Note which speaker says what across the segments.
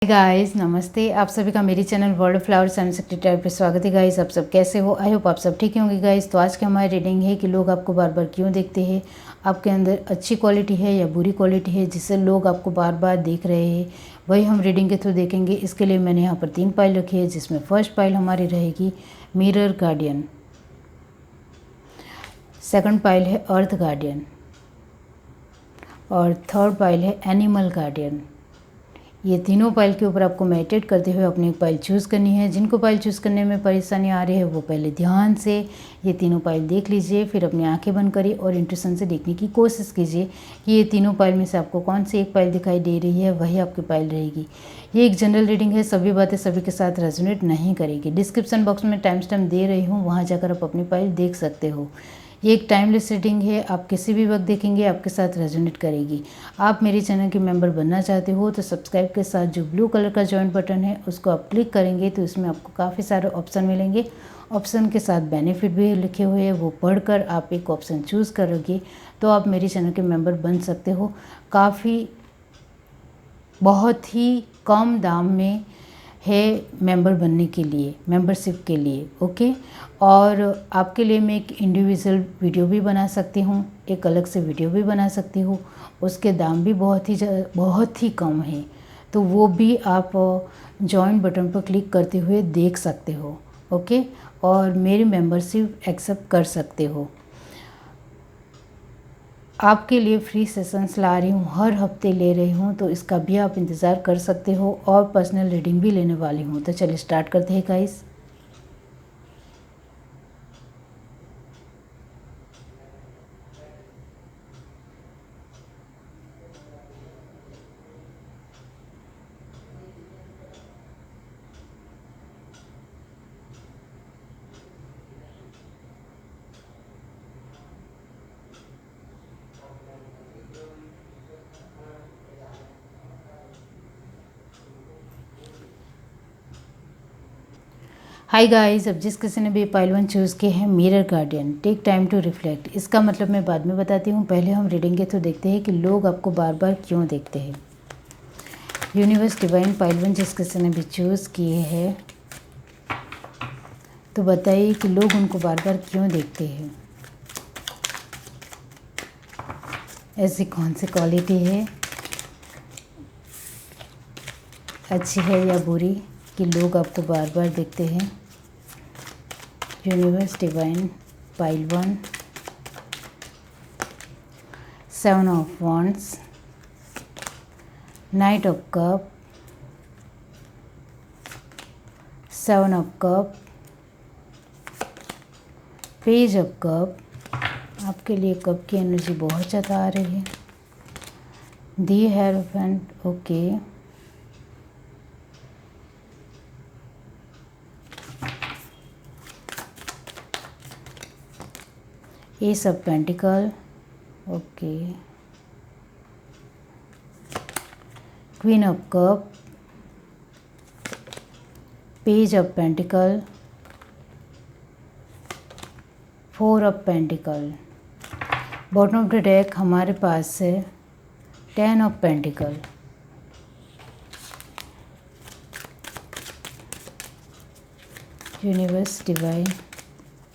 Speaker 1: Guys नमस्ते, आप सभी का मेरी channel world of flowers and secretary पे स्वागत है। गाइस आप सब कैसे हो? आई होप आप सब ठीक होंगे। गाइस तो आज की हमारी रीडिंग है कि लोग आपको बार बार क्यों देखते हैं। आपके अंदर अच्छी क्वालिटी है या बुरी क्वालिटी है जिससे लोग आपको बार बार देख रहे हैं, वही हम रीडिंग के थ्रू देखेंगे। इसके लिए मैंने यहाँ पर 3 पाइल रखी है, जिसमें फर्स्ट पाइल हमारी रहेगी मिरर गार्डियन, सेकंड पाइल है अर्थ गार्डियन और थर्ड पाइल है एनिमल गार्डियन। ये तीनों पाइल के ऊपर आपको मेडिटेट करते हुए अपनी एक पाइल चूज़ करनी है। जिनको पाइल चूज़ करने में परेशानी आ रही है वो पहले ध्यान से ये तीनों पाइल देख लीजिए, फिर अपनी आंखें बंद करिए और इंट्यूशन से देखने की कोशिश कीजिए कि ये तीनों पाइल में से आपको कौन सी एक पाइल दिखाई दे रही है, वही आपकी पाइल रहेगी। ये एक जनरल रीडिंग है, सभी बातें सभी के साथ रेजोनेट नहीं करेगी। डिस्क्रिप्शन बॉक्स में टाइम स्टैम्प दे रही हूँ, वहाँ जाकर आप अपनी पाइल देख सकते हो। ये एक टाइमलेस रीडिंग है, आप किसी भी वक्त देखेंगे आपके साथ रेजोनेट करेगी। आप मेरे चैनल के मेंबर बनना चाहते हो तो सब्सक्राइब के साथ जो ब्लू कलर का जॉइंट बटन है उसको आप क्लिक करेंगे तो इसमें आपको काफ़ी सारे ऑप्शन मिलेंगे। ऑप्शन के साथ बेनिफिट भी लिखे हुए हैं, वो पढ़कर आप एक ऑप्शन चूज़ करोगे तो आप मेरे चैनल के मेंबर बन सकते हो। काफ़ी बहुत ही कम दाम में है मेंबर बनने के लिए, मेंबरशिप के लिए। ओके, और आपके लिए मैं एक इंडिविजुअल वीडियो भी बना सकती हूँ, एक अलग से वीडियो भी बना सकती हूँ। उसके दाम भी बहुत ही कम है, तो वो भी आप जॉइन बटन पर क्लिक करते हुए देख सकते हो। ओके, और मेरी मेंबरशिप एक्सेप्ट कर सकते हो। आपके लिए फ्री सेशंस ला रही हूँ, हर हफ्ते ले रही हूँ, तो इसका भी आप इंतज़ार कर सकते हो और पर्सनल रीडिंग भी लेने वाली हूँ। तो चलिए स्टार्ट करते हैं गाइस। हाय गाइस, अब जिस किसी ने भी पाइल 1 चूज़ किए हैं mirror guardian, take time to reflect. इसका मतलब मैं बाद में बताती हूँ, पहले हम रीडिंग के थ्रू देखते हैं कि लोग आपको बार बार क्यों देखते हैं। यूनिवर्स डिवाइन पाइल 1 जिस किसी ने भी चूज़ किए हैं तो बताइए कि लोग उनको बार बार क्यों देखते हैं। ऐसी कौन सी क्वालिटी है, अच्छी है या बुरी, कि लोग आपको बार बार देखते हैं। Universe divine pile 1, 7 of wands, night of cup, 7 of cup, page of cup. आपके लिए कप की एनर्जी बहुत ज़्यादा आ रही है। The Hierophant, okay, ace of pentacle, okay, queen of cup, page of pentacle, 4 of pentacle. Bottom of the deck हमारे पास है 10 of pentacle. Universe divine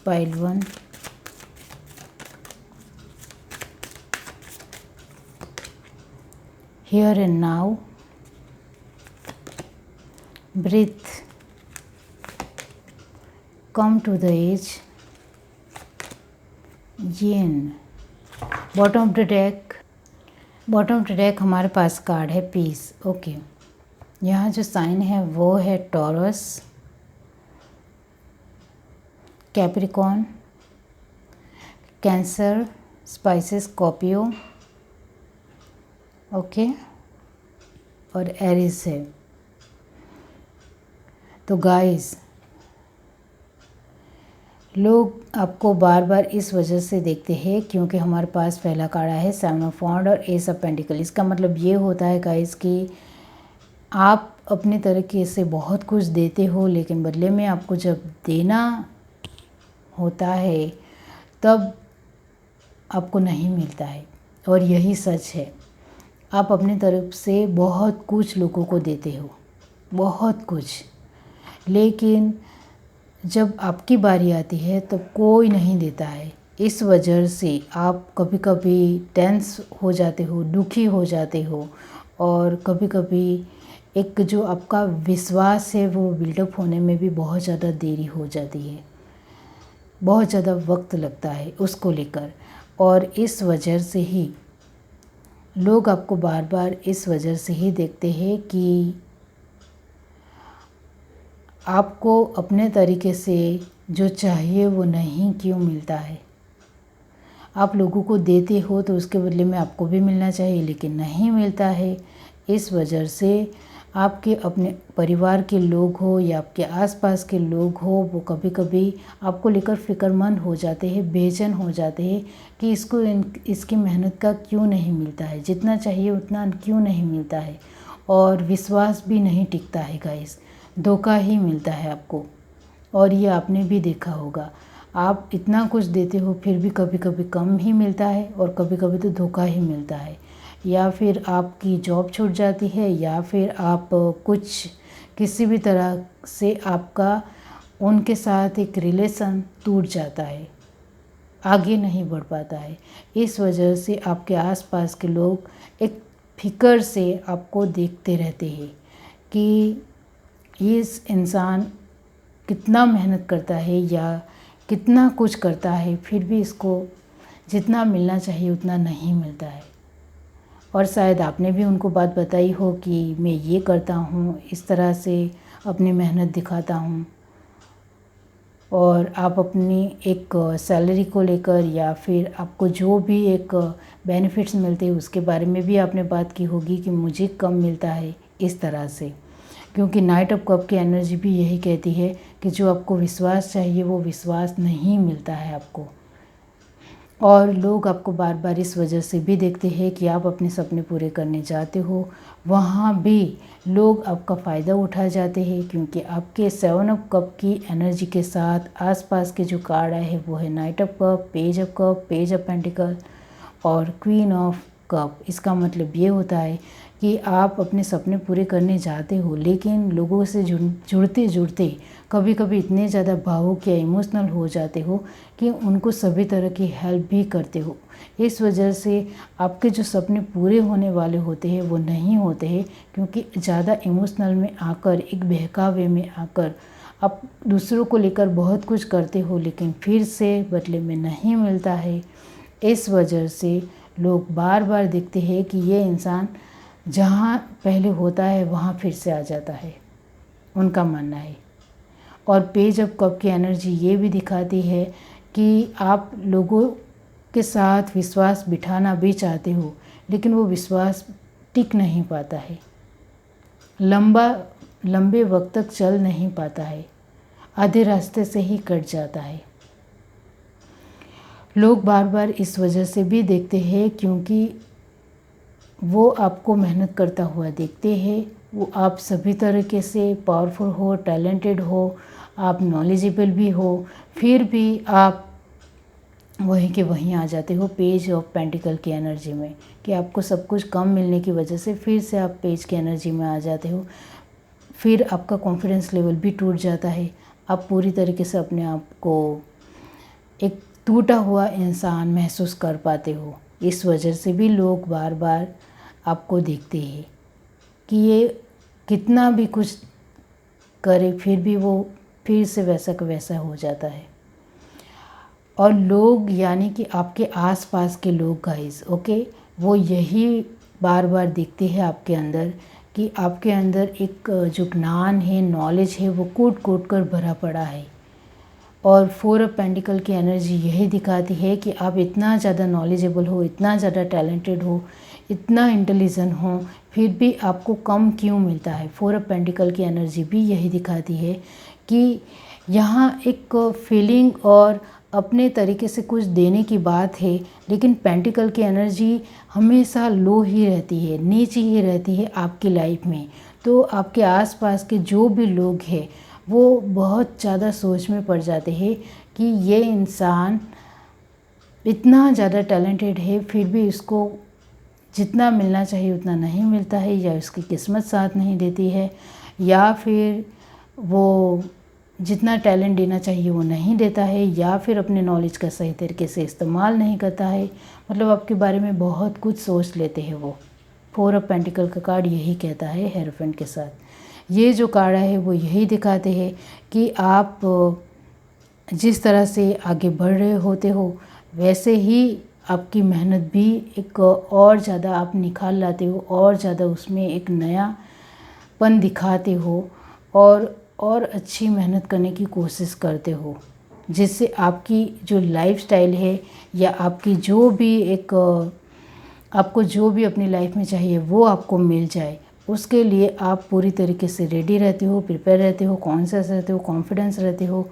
Speaker 1: pile 1, here and now, breathe, come to the edge, yin। Bottom of the deck हमारे पास card है piece. Okay, यहाँ जो sign है वो है taurus, Capricorn, cancer, spices, Scorpio, okay, और एरिस है। तो गाइस, लोग आपको बार बार इस वजह से देखते हैं क्योंकि हमारे पास पहला कार्ड है 7 ऑफ वॉन्ड और एस ऑफ पेंटिकल। इसका मतलब ये होता है गाइस कि आप अपने तरीके से बहुत कुछ देते हो, लेकिन बदले में आपको जब देना होता है तब आपको नहीं मिलता है, और यही सच है। आप अपनी तरफ से बहुत कुछ लोगों को देते हो, बहुत कुछ, लेकिन जब आपकी बारी आती है तो कोई नहीं देता है। इस वजह से आप कभी कभी टेंस हो जाते हो, दुखी हो जाते हो, और कभी कभी एक जो आपका विश्वास है वो बिल्डअप होने में भी बहुत ज़्यादा देरी हो जाती है, बहुत ज़्यादा वक्त लगता है उसको लेकर। और इस वजह से ही लोग आपको बार बार इस वजह से ही देखते हैं कि आपको अपने तरीके से जो चाहिए वो नहीं क्यों मिलता है। आप लोगों को देते हो तो उसके बदले में आपको भी मिलना चाहिए, लेकिन नहीं मिलता है। इस वजह से आपके अपने परिवार के लोग हो या आपके आसपास के लोग हो, वो कभी कभी आपको लेकर फ़िक्रमंद हो जाते हैं, बेचैन हो जाते हैं कि इसको इसकी मेहनत का क्यों नहीं मिलता है, जितना चाहिए उतना क्यों नहीं मिलता है। और विश्वास भी नहीं टिकता है गाइस, धोखा ही मिलता है आपको। और ये आपने भी देखा होगा, आप इतना कुछ देते हो फिर भी कभी कभी कम ही मिलता है और कभी कभी तो धोखा ही मिलता है, या फिर आपकी जॉब छूट जाती है, या फिर आप कुछ किसी भी तरह से आपका उनके साथ एक रिलेशन टूट जाता है, आगे नहीं बढ़ पाता है। इस वजह से आपके आसपास के लोग एक फिक्र से आपको देखते रहते हैं कि इस इंसान कितना मेहनत करता है या कितना कुछ करता है, फिर भी इसको जितना मिलना चाहिए उतना नहीं मिलता है। और शायद आपने भी उनको बात बताई हो कि मैं ये करता हूँ, इस तरह से अपनी मेहनत दिखाता हूँ, और आप अपनी एक सैलरी को लेकर या फिर आपको जो भी एक बेनिफिट्स मिलते हैं उसके बारे में भी आपने बात की होगी कि मुझे कम मिलता है इस तरह से। क्योंकि नाइट ऑफ कप की एनर्जी भी यही कहती है कि जो आपको विश्वास चाहिए वो विश्वास नहीं मिलता है आपको। और लोग आपको बार बार इस वजह से भी देखते हैं कि आप अपने सपने पूरे करने जाते हो, वहाँ भी लोग आपका फ़ायदा उठा जाते हैं, क्योंकि आपके 7 ऑफ कप की एनर्जी के साथ आसपास के जो कार्ड आए हैं वो है night of cup, page of cup, page of pentacle और क्वीन ऑफ कप। इसका मतलब ये होता है कि आप अपने सपने पूरे करने जाते हो, लेकिन लोगों से जुड़ते जुड़ते कभी कभी इतने ज़्यादा भावुक या इमोशनल हो जाते हो कि उनको सभी तरह की हेल्प भी करते हो। इस वजह से आपके जो सपने पूरे होने वाले होते हैं वो नहीं होते हैं, क्योंकि ज़्यादा इमोशनल में आकर, एक बहकावे में आकर आप दूसरों को लेकर बहुत कुछ करते हो, लेकिन फिर से बदले में नहीं मिलता है। इस वजह से लोग बार बार देखते हैं कि ये इंसान जहाँ पहले होता है वहाँ फिर से आ जाता है, उनका मानना है। और पेज ऑफ कप की एनर्जी ये भी दिखाती है कि आप लोगों के साथ विश्वास बिठाना भी चाहते हो, लेकिन वो विश्वास टिक नहीं पाता है, लंबे वक्त तक चल नहीं पाता है, आधे रास्ते से ही कट जाता है। लोग बार बार इस वजह से भी देखते हैं क्योंकि वो आपको मेहनत करता हुआ देखते हैं। वो आप सभी तरीके से पावरफुल हो, टैलेंटेड हो, आप नॉलेजेबल भी हो, फिर भी आप वहीं के वहीं आ जाते हो पेज ऑफ पेंटिकल की एनर्जी में, कि आपको सब कुछ कम मिलने की वजह से फिर से आप पेज की एनर्जी में आ जाते हो। फिर आपका कॉन्फिडेंस लेवल भी टूट जाता है, आप पूरी तरीके से अपने आप को एक टूटा हुआ इंसान महसूस कर पाते हो। इस वजह से भी लोग बार बार आपको देखते हैं कि ये कितना भी कुछ करे फिर भी वो फिर से वैसा का वैसा हो जाता है। और लोग यानी कि आपके आसपास के लोग गाइस, ओके, वो यही बार बार देखते हैं आपके अंदर कि आपके अंदर एक जो ज्ञान है, नॉलेज है, वो कूट कूट कर भरा पड़ा है। और 4 ऑफ पेंटिकल की एनर्जी यही दिखाती है कि आप इतना ज़्यादा नॉलेजेबल हो, इतना ज़्यादा टैलेंटेड हो, इतना इंटेलिजेंट हो, फिर भी आपको कम क्यों मिलता है। 4 ऑफ पेंटिकल की एनर्जी भी यही दिखाती है कि यहाँ एक फीलिंग और अपने तरीके से कुछ देने की बात है, लेकिन पेंटिकल की एनर्जी हमेशा लो ही रहती है, नीचे ही रहती है आपकी लाइफ में। तो आपके आसपास के जो भी लोग हैं वो बहुत ज़्यादा सोच में पड़ जाते हैं कि ये इंसान इतना ज़्यादा टैलेंटेड है फिर भी इसको जितना मिलना चाहिए उतना नहीं मिलता है, या उसकी किस्मत साथ नहीं देती है, या फिर वो जितना टैलेंट देना चाहिए वो नहीं देता है, या फिर अपने नॉलेज का सही तरीके से इस्तेमाल नहीं करता है। मतलब आपके बारे में बहुत कुछ सोच लेते हैं वो। 4 ऑफ पेंटिकल का कार्ड यही कहता है हेरोफेंट के साथ। ये जो कार्ड है वो यही दिखाते हैं कि आप जिस तरह से आगे बढ़ रहे होते हो वैसे ही आपकी मेहनत भी एक और ज़्यादा आप निखार लाते हो, और ज़्यादा उसमें एक नयापन दिखाते हो, और अच्छी मेहनत करने की कोशिश करते हो, जिससे आपकी जो लाइफस्टाइल है या आपकी जो भी एक आपको जो भी अपनी लाइफ में चाहिए वो आपको मिल जाए। उसके लिए आप पूरी तरीके से रेडी रहते हो, प्रिपेयर रहते हो, कॉन्शियस रहते हो, कॉन्फिडेंस रहते हो।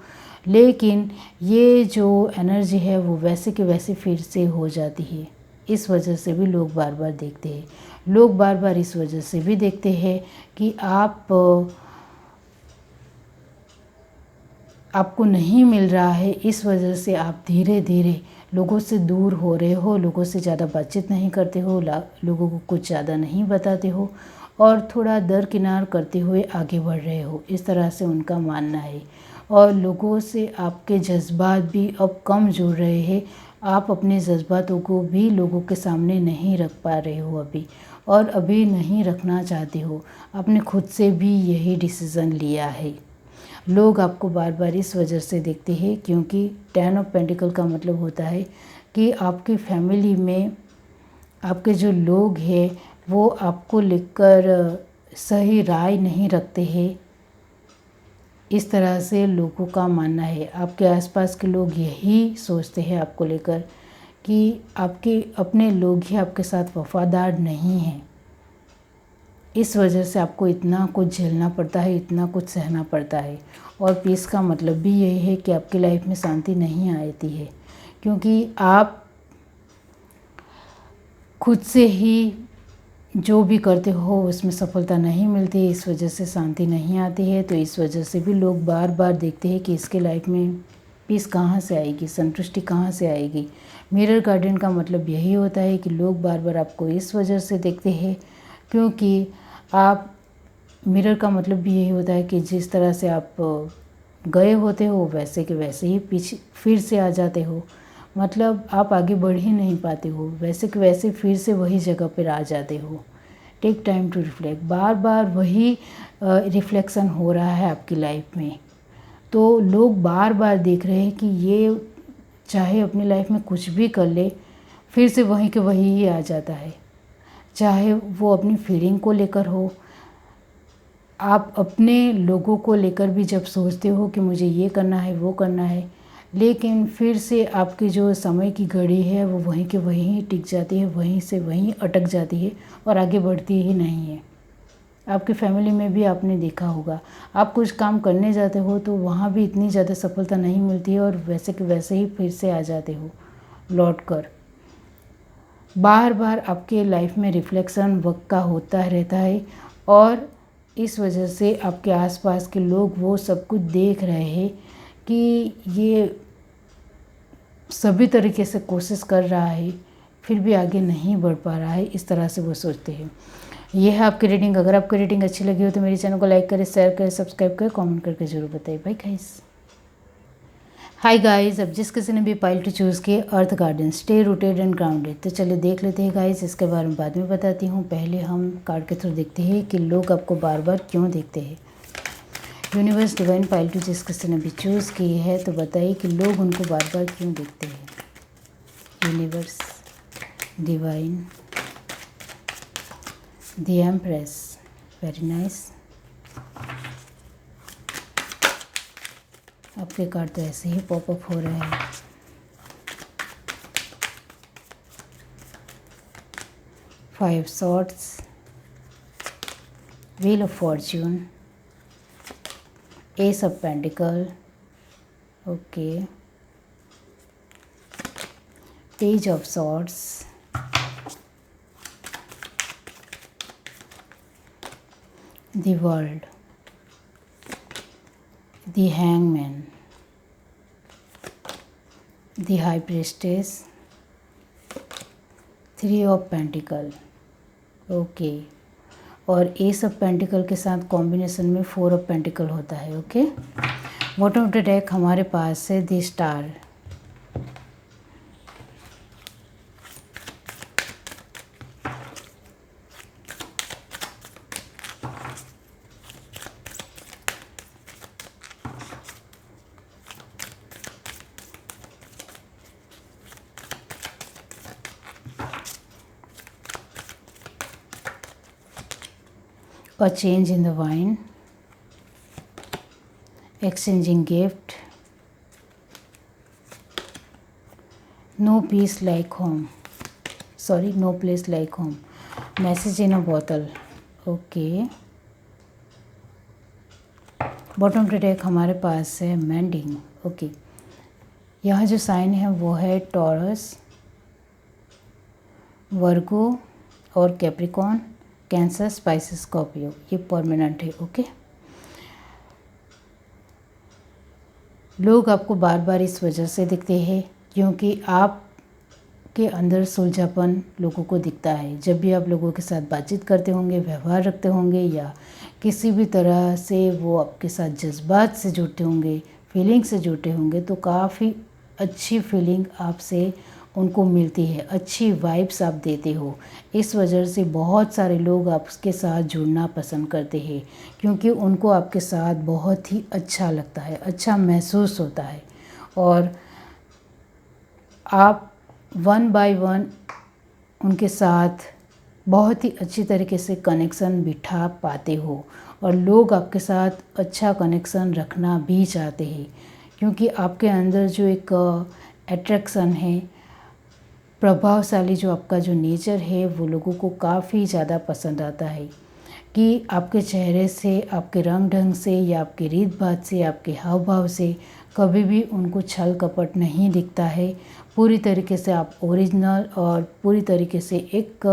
Speaker 1: लेकिन ये जो एनर्जी है वो वैसे के वैसे फिर से हो जाती है। इस वजह से भी लोग बार बार देखते हैं। लोग बार बार इस वजह से भी देखते हैं कि आपको नहीं मिल रहा है, इस वजह से आप धीरे धीरे लोगों से दूर हो रहे हो, लोगों से ज़्यादा बातचीत नहीं करते हो, लोगों को कुछ ज़्यादा नहीं बताते हो, और थोड़ा दरकिनार करते हुए आगे बढ़ रहे हो, इस तरह से उनका मानना है। और लोगों से आपके जज्बात भी अब कम जुड़ रहे हैं। आप अपने जज्बातों को भी लोगों के सामने नहीं रख पा रहे हो अभी, और अभी नहीं रखना चाहते हो। आपने खुद से भी यही डिसीज़न लिया है। लोग आपको बार बार इस वजह से देखते हैं क्योंकि 10 ऑफ पेंटिकल का मतलब होता है कि आपकी फैमिली में आपके जो लोग हैं वो आपको लेकर सही राय नहीं रखते हैं। इस तरह से लोगों का मानना है। आपके आसपास के लोग यही सोचते हैं आपको लेकर कि आपके अपने लोग ही आपके साथ वफादार नहीं हैं। इस वजह से आपको इतना कुछ झेलना पड़ता है, इतना कुछ सहना पड़ता है। और पीस का मतलब भी यही है कि आपकी लाइफ में शांति नहीं आती है, क्योंकि आप खुद से ही जो भी करते हो उसमें सफलता नहीं मिलती, इस वजह से शांति नहीं आती है। तो इस वजह से भी लोग बार बार देखते हैं कि इसके लाइफ में पीस कहाँ से आएगी, संतुष्टि कहाँ से आएगी। मिरर गार्डन का मतलब यही होता है कि लोग बार बार आपको इस वजह से देखते हैं क्योंकि आप, मिरर का मतलब भी यही होता है कि जिस तरह से आप गए होते हो वैसे के वैसे ही पीछे फिर से आ जाते हो। मतलब आप आगे बढ़ ही नहीं पाते हो, वैसे के वैसे फिर से वही जगह पर आ जाते हो। टेक टाइम टू रिफ्लेक्ट, बार बार वही रिफ्लेक्शन हो रहा है आपकी लाइफ में। तो लोग बार बार देख रहे हैं कि ये चाहे अपनी लाइफ में कुछ भी कर ले फिर से वहीं के वही ही आ जाता है। चाहे वो अपनी फीलिंग को लेकर हो, आप अपने लोगों को लेकर भी जब सोचते हो कि मुझे ये करना है वो करना है, लेकिन फिर से आपकी जो समय की घड़ी है वो वहीं के वहीं टिक जाती है, वहीं से वहीं अटक जाती है और आगे बढ़ती ही नहीं है। आपकी फैमिली में भी आपने देखा होगा, आप कुछ काम करने जाते हो तो वहाँ भी इतनी ज़्यादा सफलता नहीं मिलती है और वैसे के वैसे ही फिर से आ जाते हो लौट कर। बार बार आपके लाइफ में रिफ्लेक्शन वक्त का होता रहता है और इस वजह से आपके आसपास के लोग वो सब कुछ देख रहे हैं कि ये सभी तरीके से कोशिश कर रहा है फिर भी आगे नहीं बढ़ पा रहा है, इस तरह से वो सोचते हैं। ये है आपकी रीडिंग। अगर आपकी रीडिंग अच्छी लगी हो तो मेरे चैनल को लाइक करें, शेयर करें, सब्सक्राइब करें, कमेंट करके जरूर बताइए। Bye guys. हाय गाइस, अब जिस किसी ने भी पाइल टू चूज़ किए earth garden, stay rooted and grounded, तो चलिए देख लेते हैं गाइस। इसके बारे में बाद में बताती हूँ। पहले हम कार्ड के थ्रू देखते हैं कि लोग आपको बार बार क्यों देखते हैं। यूनिवर्स डिवाइन पाइल टू जिस किसी ने भी चूज़ की है तो बताइए कि लोग उनको बार बार क्यों देखते हैं। Universe divine, the empress, very nice. आपके कार्ड तो ऐसे ही पॉपअप हो रहे हैं। Five swords, wheel of Fortune, S of pentacle, okay, page of swords, the world, the hangman, the high priestess, three of pentacle, okay, और S of pentacle के साथ combination में 4 ऑफ पेंटिकल होता है। Okay, bottom of the deck हमारे पास है the star, a change in the wine, exchanging gift, no peace like home, sorry no place like home, message in a bottle। Okay, bottom of the deck हमारे पास है mending. Okay, यहाँ जो sign है वो है टॉरस, वर्गो और Capricorn, cancer, Pisces, Scorpio, ये परमानेंट है। ओके, लोग आपको बार बार इस वजह से दिखते हैं क्योंकि आप के अंदर सुलझापन लोगों को दिखता है। जब भी आप लोगों के साथ बातचीत करते होंगे, व्यवहार रखते होंगे या किसी भी तरह से वो आपके साथ जज्बात से जुड़ते होंगे, फीलिंग से जुड़ते होंगे, तो काफ़ी अच्छी फीलिंग आपसे उनको मिलती है, अच्छी वाइब्स आप देते हो। इस वजह से बहुत सारे लोग आपके साथ जुड़ना पसंद करते हैं क्योंकि उनको आपके साथ बहुत ही अच्छा लगता है, अच्छा महसूस होता है और आप 1 बाय 1 उनके साथ बहुत ही अच्छी तरीके से कनेक्शन बिठा पाते हो और लोग आपके साथ अच्छा कनेक्शन रखना भी चाहते हैं क्योंकि आपके अंदर जो एक अट्रैक्शन है, प्रभावशाली जो आपका जो नेचर है, वो लोगों को काफ़ी ज़्यादा पसंद आता है कि आपके चेहरे से, आपके रंग ढंग से या आपके रीत बात से, आपके हाव भाव से कभी भी उनको छल कपट नहीं दिखता है। पूरी तरीके से आप ओरिजिनल और पूरी तरीके से एक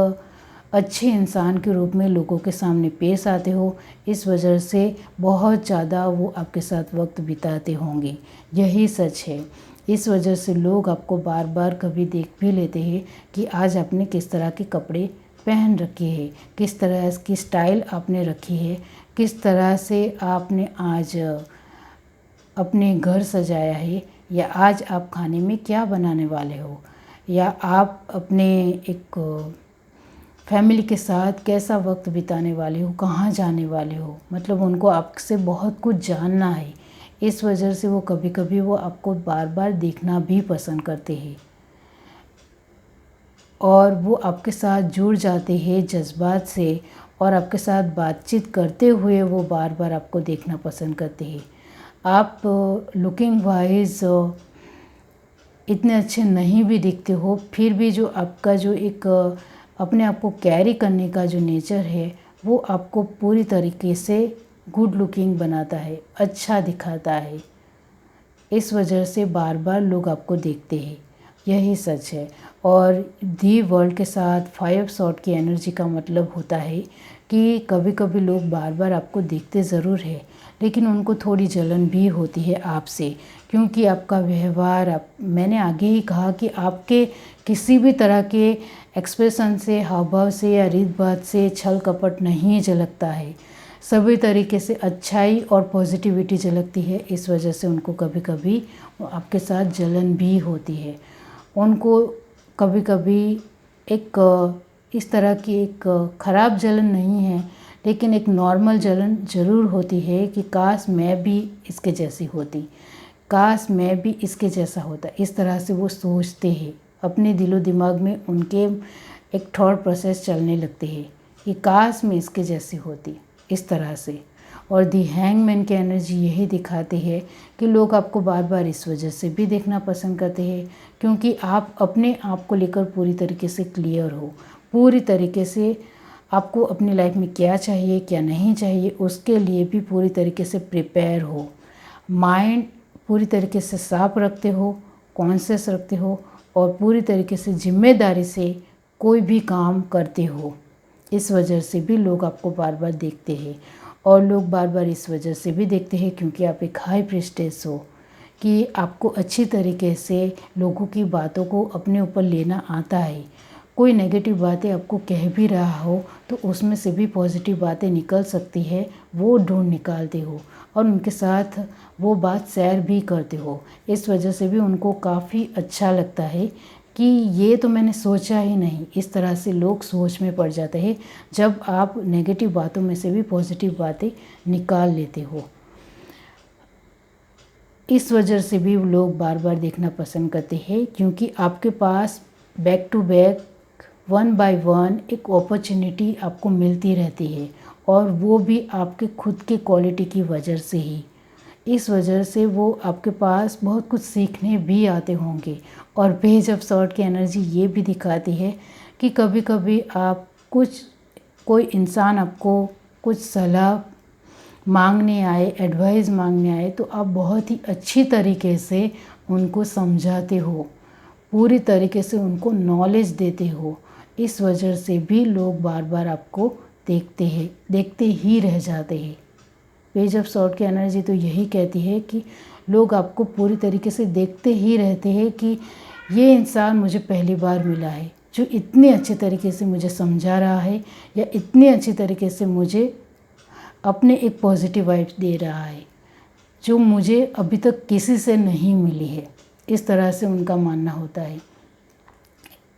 Speaker 1: अच्छे इंसान के रूप में लोगों के सामने पेश आते हो। इस वजह से बहुत ज़्यादा वो आपके साथ वक्त बिताते होंगे, यही सच है। इस वजह से लोग आपको बार बार कभी देख भी लेते हैं कि आज आपने किस तरह के कपड़े पहन रखे हैं, किस तरह की स्टाइल आपने रखी है, किस तरह से आपने आज अपने घर सजाया है, या आज आप खाने में क्या बनाने वाले हो, या आप अपने एक फैमिली के साथ कैसा वक्त बिताने वाले हो, कहाँ जाने वाले हो। मतलब उनको आपसे बहुत कुछ जानना है। इस वजह से वो कभी कभी वो आपको बार बार देखना भी पसंद करते हैं और वो आपके साथ जुड़ जाते हैं जज्बात से और आपके साथ बातचीत करते हुए वो बार बार आपको देखना पसंद करते हैं। आप लुकिंग वाइज इतने अच्छे नहीं भी दिखते हो, फिर भी जो आपका जो एक अपने आप को कैरी करने का जो नेचर है वो आपको पूरी तरीके से गुड लुकिंग बनाता है, अच्छा दिखाता है। इस वजह से बार बार लोग आपको देखते हैं, यही सच है। और दी वर्ल्ड के साथ 5 शॉट की एनर्जी का मतलब होता है कि कभी कभी लोग बार बार आपको देखते ज़रूर है लेकिन उनको थोड़ी जलन भी होती है आपसे क्योंकि आपका व्यवहार मैंने आगे ही कहा कि आपके किसी भी तरह के एक्सप्रेशन से, हाव भाव से या रीत बात से छल कपट नहीं झलकता है। सभी तरीके से अच्छाई और पॉजिटिविटी झलकती है। इस वजह से उनको कभी कभी आपके साथ जलन भी होती है। उनको कभी कभी एक इस तरह की एक ख़राब जलन नहीं है लेकिन एक नॉर्मल जलन ज़रूर होती है कि काश मैं भी इसके जैसी होती, काश मैं भी इसके जैसा होता। इस तरह से वो सोचते हैं, अपने दिलो दिमाग में उनके एक थॉट प्रोसेस चलने लगते हैं कि काश मैं इसके जैसी होती, इस तरह से। और दी हैंगमैन की एनर्जी यही दिखाती है कि लोग आपको बार बार इस वजह से भी देखना पसंद करते हैं क्योंकि आप अपने आप को लेकर पूरी तरीके से क्लियर हो, पूरी तरीके से आपको अपनी लाइफ में क्या चाहिए क्या नहीं चाहिए उसके लिए भी पूरी तरीके से प्रिपेयर हो। माइंड पूरी तरीके से साफ रखते हो, कॉन्शियस रखते हो और पूरी तरीके से जिम्मेदारी से कोई भी काम करते हो। इस वजह से भी लोग आपको बार बार देखते हैं और लोग बार बार इस वजह से भी देखते हैं क्योंकि आप एक हाई प्रीस्टेस हो कि आपको अच्छी तरीके से लोगों की बातों को अपने ऊपर लेना आता है। कोई नेगेटिव बातें आपको कह भी रहा हो तो उसमें से भी पॉजिटिव बातें निकल सकती है, वो ढूंढ निकालते हो और उनके साथ वो बात शेयर भी करते हो। इस वजह से भी उनको काफ़ी अच्छा लगता है कि ये तो मैंने सोचा ही नहीं। इस तरह से लोग सोच में पड़ जाते हैं जब आप नेगेटिव बातों में से भी पॉजिटिव बातें निकाल लेते हो। इस वजह से भी लोग बार बार देखना पसंद करते हैं, क्योंकि आपके पास बैक टू बैक 1 बाय 1 एक अपॉर्चुनिटी आपको मिलती रहती है, और वो भी आपके खुद के क्वालिटी की वजह से ही। इस वजह से वो आपके पास बहुत कुछ सीखने भी आते होंगे। और पेज ऑफ सॉर्ड की एनर्जी ये भी दिखाती है कि कभी कभी आप कोई इंसान आपको कुछ सलाह मांगने आए, एडवाइस मांगने आए, तो आप बहुत ही अच्छी तरीके से उनको समझाते हो, पूरी तरीके से उनको नॉलेज देते हो। इस वजह से भी लोग बार बार आपको देखते ही रह जाते हैं। पेज ऑफ सॉर्ड की एनर्जी तो यही कहती है कि लोग आपको पूरी तरीके से देखते ही रहते हैं कि ये इंसान मुझे पहली बार मिला है जो इतने अच्छे तरीके से मुझे समझा रहा है, या इतने अच्छे तरीके से मुझे अपने एक पॉजिटिव वाइब्स दे रहा है, जो मुझे अभी तक किसी से नहीं मिली है। इस तरह से उनका मानना होता है।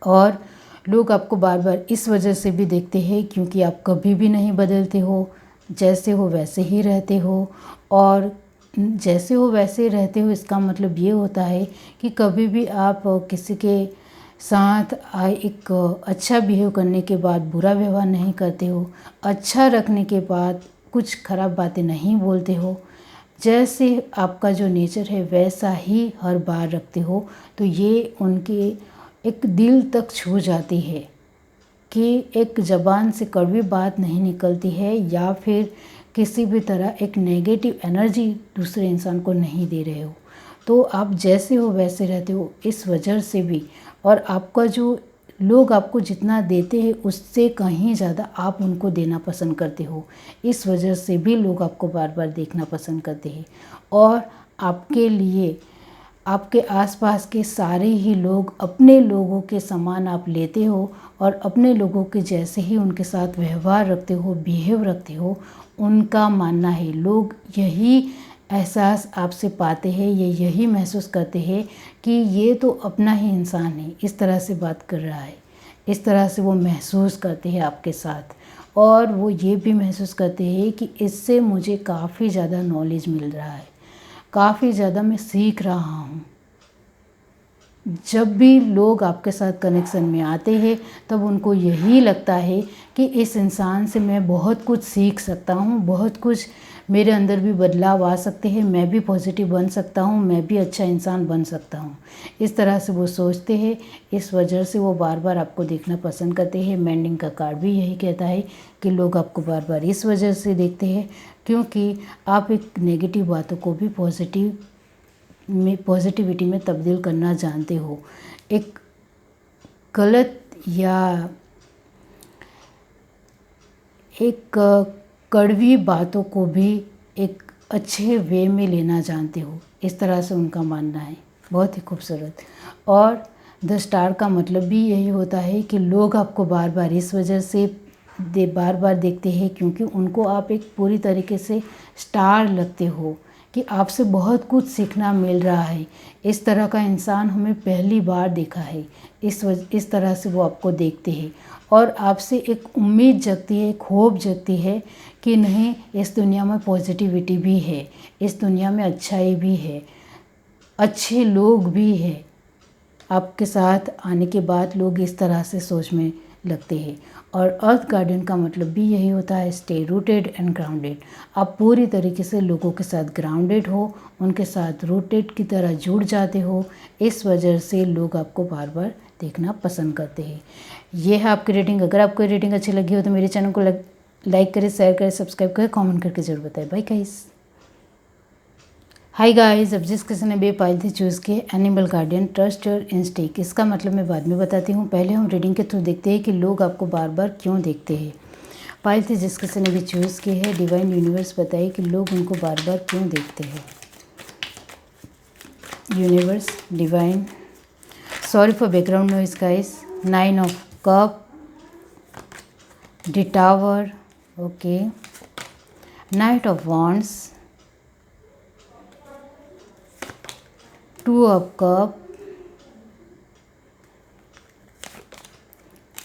Speaker 1: और लोग आपको बार बार इस वजह से भी देखते हैं क्योंकि आप कभी भी नहीं बदलते हो, जैसे हो वैसे ही रहते हो। और जैसे हो वैसे रहते हो इसका मतलब ये होता है कि कभी भी आप किसी के साथ एक अच्छा बिहेव करने के बाद बुरा व्यवहार नहीं करते हो, अच्छा रखने के बाद कुछ खराब बातें नहीं बोलते हो। जैसे आपका जो नेचर है वैसा ही हर बार रखते हो। तो ये उनके एक दिल तक छू जाती है कि एक ज़बान से कड़वी बात नहीं निकलती है, या फिर किसी भी तरह एक नेगेटिव एनर्जी दूसरे इंसान को नहीं दे रहे हो। तो आप जैसे हो वैसे रहते हो, इस वजह से भी। और आपका जो लोग आपको जितना देते हैं उससे कहीं ज़्यादा आप उनको देना पसंद करते हो। इस वजह से भी लोग आपको बार बार देखना पसंद करते हैं। और आपके लिए आपके आसपास के सारे ही लोग अपने लोगों के समान आप लेते हो, और अपने लोगों के जैसे ही उनके साथ व्यवहार रखते हो, बिहेव रखते हो। उनका मानना है, लोग यही एहसास आपसे पाते हैं, ये यही महसूस करते हैं कि ये तो अपना ही इंसान है, इस तरह से बात कर रहा है। इस तरह से वो महसूस करते हैं आपके साथ। और वो ये भी महसूस करते हैं कि इससे मुझे काफ़ी ज़्यादा नॉलेज मिल रहा है, काफ़ी ज़्यादा मैं सीख रहा हूँ। जब भी लोग आपके साथ कनेक्शन में आते हैं तब उनको यही लगता है कि इस इंसान से मैं बहुत कुछ सीख सकता हूँ, बहुत कुछ मेरे अंदर भी बदलाव आ सकते हैं, मैं भी पॉजिटिव बन सकता हूँ, मैं भी अच्छा इंसान बन सकता हूँ। इस तरह से वो सोचते हैं। इस वजह से वो बार बार आपको देखना पसंद करते हैं। मेंडिंग का कार्ड भी यही कहता है कि लोग आपको बार बार इस वजह से देखते हैं क्योंकि आप एक नेगेटिव बातों को भी पॉजिटिविटी में तब्दील करना जानते हो। एक गलत या एक कड़वी बातों को भी एक अच्छे वे में लेना जानते हो, इस तरह से उनका मानना है। बहुत ही खूबसूरत। और द स्टार का मतलब भी यही होता है कि लोग आपको बार बार इस वजह से बार बार देखते हैं क्योंकि उनको आप एक पूरी तरीके से स्टार लगते हो, कि आपसे बहुत कुछ सीखना मिल रहा है। इस तरह का इंसान हमें पहली बार देखा है। इस तरह से वो आपको देखते हैं और आपसे एक उम्मीद जगती है, एक होप जगती है कि नहीं, इस दुनिया में पॉजिटिविटी भी है, इस दुनिया में अच्छाई भी है, अच्छे लोग भी हैं। आपके साथ आने के बाद लोग इस तरह से सोच में लगते हैं। और अर्थ गार्डन का मतलब भी यही होता है, स्टे रूटेड एंड ग्राउंडेड। आप पूरी तरीके से लोगों के साथ ग्राउंडेड हो, उनके साथ रूटेड की तरह जुड़ जाते हो। इस वजह से लोग आपको बार बार देखना पसंद करते हैं। ये है आपकी रेटिंग। अगर आपको रेटिंग अच्छी लगी हो तो मेरे चैनल को लाइक करें, शेयर करें, सब्सक्राइब करें, कमेंट करके जरूर बताएं। Bye guys. हाय गाइस, अब जिस किसी ने बेपाइल थी चूज़ किए animal guardian, trust your instinct. इसका मतलब मैं बाद में बताती हूँ। पहले हम रीडिंग के थ्रू देखते हैं कि लोग आपको बार बार क्यों देखते हैं। पाइल थी जिस किसी ने भी चूज़ की है, डिवाइन यूनिवर्स बताइए कि लोग उनको बार बार क्यों देखते हैं। Universe, divine, sorry for background noise guys. 9 of cup, the tower, okay, night of wands, two of cup,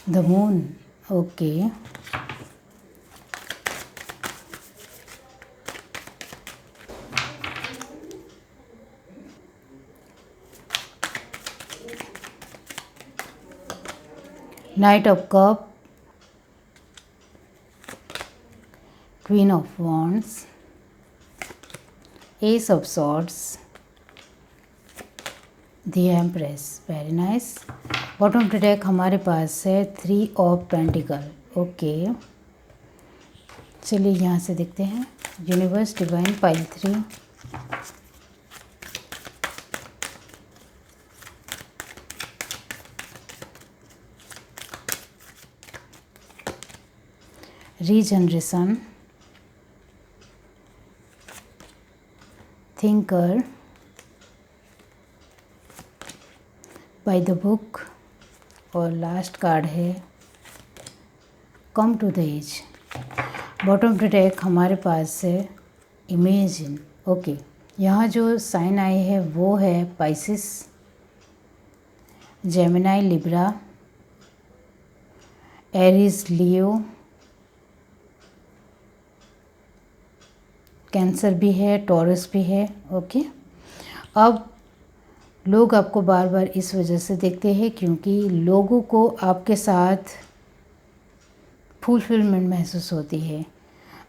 Speaker 1: the moon, okay, night of cup, queen of wands, S of swords, the empress, very nice. Bottom of the deck हमारे पास है 3 of pentacle, okay. चलिए यहाँ से देखते हैं universe divine pile 3, regeneration, thinker, by the book, और last card है come to the edge. Bottom of the deck हमारे पास है इमेजिन, ओके। यहाँ जो साइन आए हैं वो है पाइसिस, जेमिनाई, लिब्रा, एरीज, लियो, कैंसर भी है, टॉरस भी है, ओके। अब लोग आपको बार बार इस वजह से देखते हैं क्योंकि लोगों को आपके साथ फुलफिलमेंट महसूस होती है।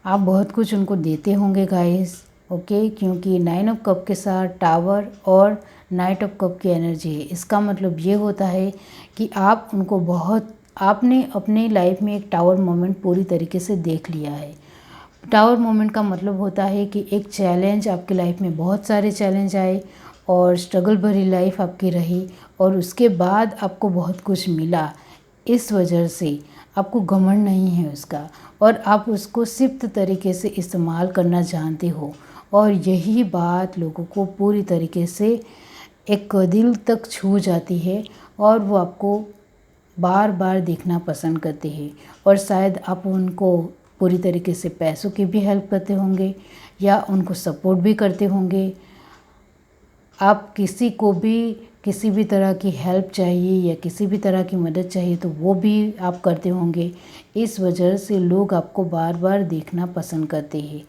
Speaker 1: आप बहुत कुछ उनको देते होंगे गाइस, ओके, क्योंकि 9 ऑफ कप के साथ टावर और नाइट ऑफ कप की एनर्जी है। इसका मतलब ये होता है कि आप उनको आपने अपने लाइफ में एक टावर मोमेंट पूरी तरीके से देख लिया है। टावर मोमेंट का मतलब होता है कि एक चैलेंज आपकी लाइफ में, बहुत सारे चैलेंज आए और स्ट्रगल भरी लाइफ आपकी रही और उसके बाद आपको बहुत कुछ मिला। इस वजह से आपको घमंड नहीं है उसका और आप उसको सिर्फ तरीके से इस्तेमाल करना जानते हो और यही बात लोगों को पूरी तरीके से एक दिल तक छू जाती है और वो आपको बार बार देखना पसंद करते हैं। और शायद आप उनको पूरी तरीके से पैसों की भी हेल्प करते होंगे या उनको सपोर्ट भी करते होंगे। आप किसी को भी किसी भी तरह की हेल्प चाहिए या किसी भी तरह की मदद चाहिए तो वो भी आप करते होंगे। इस वजह से लोग आपको बार बार देखना पसंद करते हैं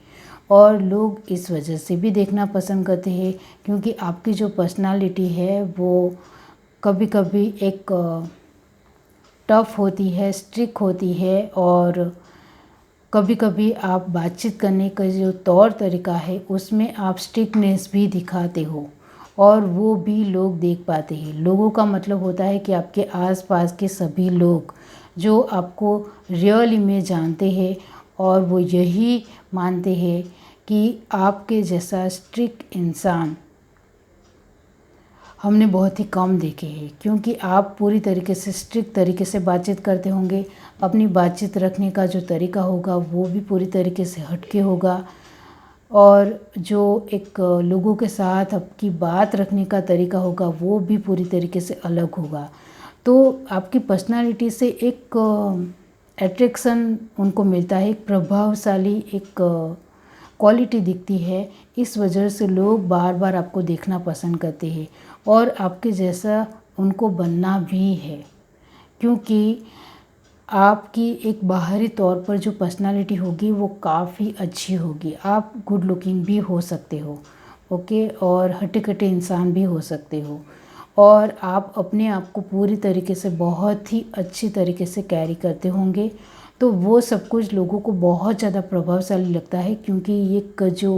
Speaker 1: और लोग इस वजह से भी देखना पसंद करते हैं क्योंकि आपकी जो पर्सनालिटी है वो कभी कभी एक टफ होती है, स्ट्रिक्ट होती है और कभी कभी आप बातचीत करने का जो तौर तरीका है उसमें आप स्ट्रिक्टनेस भी दिखाते हो और वो भी लोग देख पाते हैं। लोगों का मतलब होता है कि आपके आसपास के सभी लोग जो आपको रियली में जानते हैं और वो यही मानते हैं कि आपके जैसा स्ट्रिक्ट इंसान हमने बहुत ही कम देखे हैं क्योंकि आप पूरी तरीके से स्ट्रिक्ट तरीके से बातचीत करते होंगे। अपनी बातचीत रखने का जो तरीका होगा वो भी पूरी तरीके से हटके होगा और जो एक लोगों के साथ आपकी बात रखने का तरीका होगा वो भी पूरी तरीके से अलग होगा। तो आपकी पर्सनालिटी से एक अट्रैक्शन उनको मिलता है, एक प्रभावशाली एक क्वालिटी दिखती है। इस वजह से लोग बार बार आपको देखना पसंद करते हैं और आपके जैसा उनको बनना भी है क्योंकि आपकी एक बाहरी तौर पर जो पर्सनालिटी होगी वो काफ़ी अच्छी होगी। आप गुड लुकिंग भी हो सकते हो, ओके, और हट्टे-कट्टे इंसान भी हो सकते हो और आप अपने आप को पूरी तरीके से बहुत ही अच्छी तरीके से कैरी करते होंगे। तो वो सब कुछ लोगों को बहुत ज़्यादा प्रभावशाली लगता है क्योंकि ये जो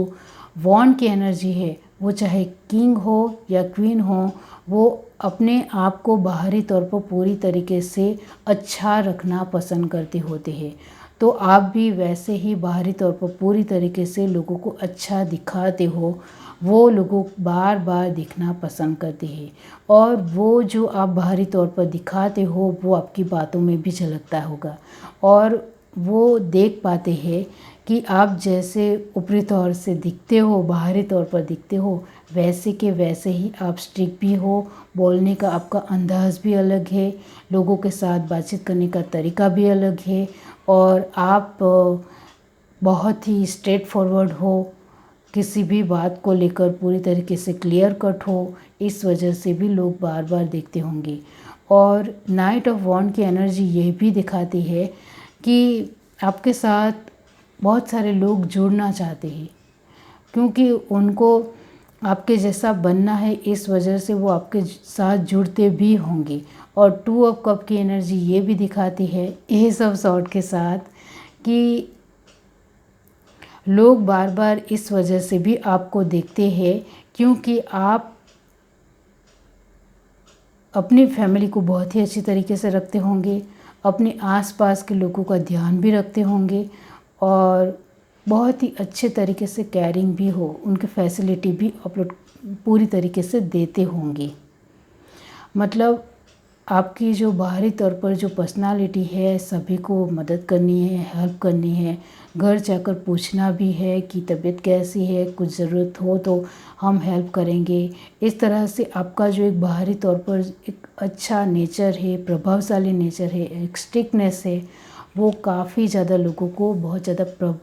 Speaker 1: वॉन्ड की एनर्जी है वो चाहे किंग हो या क्वीन हो वो अपने आप को बाहरी तौर पर पूरी तरीके से अच्छा रखना पसंद करते होते हैं। तो आप भी वैसे ही बाहरी तौर पर पूरी तरीके से लोगों को अच्छा दिखाते हो, वो लोगों बार बार दिखना पसंद करते हैं और वो जो आप बाहरी तौर पर दिखाते हो वो आपकी बातों में भी झलकता होगा और वो देख पाते हैं कि आप जैसे ऊपरी तौर से दिखते हो, बाहरी तौर पर दिखते हो, वैसे के वैसे ही आप स्ट्रिक्ट भी हो। बोलने का आपका अंदाज़ भी अलग है, लोगों के साथ बातचीत करने का तरीका भी अलग है, और आप बहुत ही स्ट्रेट फॉरवर्ड हो, किसी भी बात को लेकर पूरी तरीके से क्लियर कट हो। इस वजह से भी लोग बार बार देखते होंगे। और नाइट ऑफ वॉन्ड की एनर्जी ये भी दिखाती है कि आपके साथ बहुत सारे लोग जुड़ना चाहते हैं, क्योंकि उनको आपके जैसा बनना है, इस वजह से वो आपके साथ जुड़ते भी होंगे। और 2 ऑफ कप की एनर्जी ये भी दिखाती है एस ऑफ सॉर्ड के साथ कि लोग बार बार इस वजह से भी आपको देखते हैं क्योंकि आप अपनी फैमिली को बहुत ही अच्छी तरीके से रखते होंगे, अपने आसपास के लोगों का ध्यान भी रखते होंगे, और बहुत ही अच्छे तरीके से केयरिंग भी हो, उनकी फैसिलिटी भी अपलोड पूरी तरीके से देते होंगे। मतलब आपकी जो बाहरी तौर पर जो पर्सनालिटी है, सभी को मदद करनी है, हेल्प करनी है, घर जाकर पूछना भी है कि तबीयत कैसी है, कुछ ज़रूरत हो तो हम हेल्प करेंगे। इस तरह से आपका जो एक बाहरी तौर पर एक अच्छा नेचर है, प्रभावशाली नेचर है, एक स्ट्रिक्टनेस है, वो काफ़ी ज़्यादा लोगों को बहुत ज़्यादा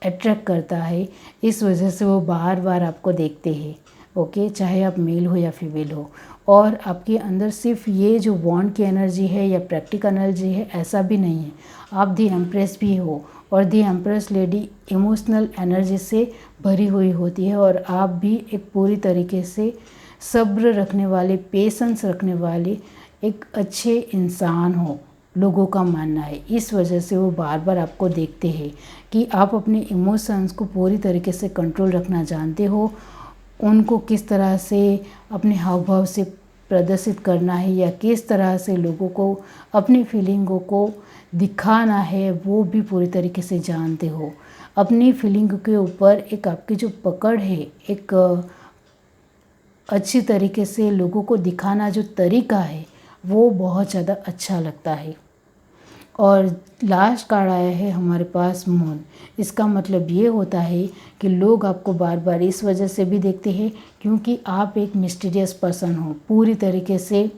Speaker 1: अट्रैक्ट करता है। इस वजह से वो बार बार आपको देखते हैं। ओके, चाहे आप मेल हो या फीमेल हो। और आपके अंदर सिर्फ ये जो वॉन्ड की एनर्जी है या प्रैक्टिकल एनर्जी है, ऐसा भी नहीं है। आप दी एम्प्रेस भी हो, और the empress lady emotional energy से भरी हुई होती है, और आप भी एक पूरी तरीके से सब्र रखने वाले, पेशेंस रखने वाले एक अच्छे इंसान हो, लोगों का मानना है। इस वजह से वो बार बार आपको देखते हैं कि आप अपने इमोशंस को पूरी तरीके से कंट्रोल रखना जानते हो, उनको किस तरह से अपने हाव भाव से प्रदर्शित करना है, या किस तरह से लोगों को अपनी फीलिंगों को दिखाना है, वो भी पूरी तरीके से जानते हो। अपनी फीलिंग के ऊपर एक आपकी जो पकड़ है, एक अच्छी तरीके से लोगों को दिखाना जो तरीका है, वो बहुत ज़्यादा अच्छा लगता है। और लास्ट कार्ड आया है हमारे पास मून। इसका मतलब ये होता है कि लोग आपको बार बार इस वजह से भी देखते हैं क्योंकि आप एक मिस्टीरियस पर्सन हो, पूरी तरीके से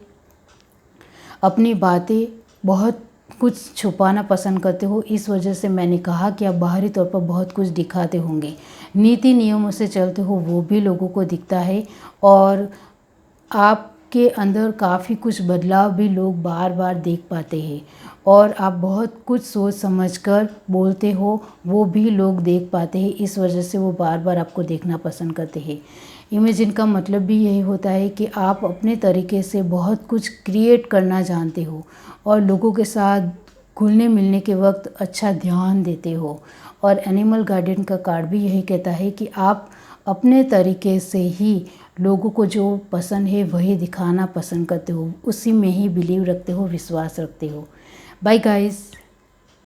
Speaker 1: अपनी बातें बहुत कुछ छुपाना पसंद करते हो। इस वजह से मैंने कहा कि आप बाहरी तौर पर बहुत कुछ दिखाते होंगे, नीति नियमों से चलते हो, वो भी लोगों को दिखता है, और आपके अंदर काफ़ी कुछ बदलाव भी लोग बार बार देख पाते हैं, और आप बहुत कुछ सोच समझकर बोलते हो, वो भी लोग देख पाते हैं। इस वजह से वो बार बार आपको देखना पसंद करते हैं। इमेजिन का मतलब भी यही होता है कि आप अपने तरीके से बहुत कुछ क्रिएट करना जानते हो, और लोगों के साथ घुलने मिलने के वक्त अच्छा ध्यान देते हो। और एनिमल गार्डियन का कार्ड भी यही कहता है कि आप अपने तरीके से ही लोगों को जो पसंद है वही दिखाना पसंद करते हो, उसी में ही बिलीव रखते हो, विश्वास रखते हो। Bye guys.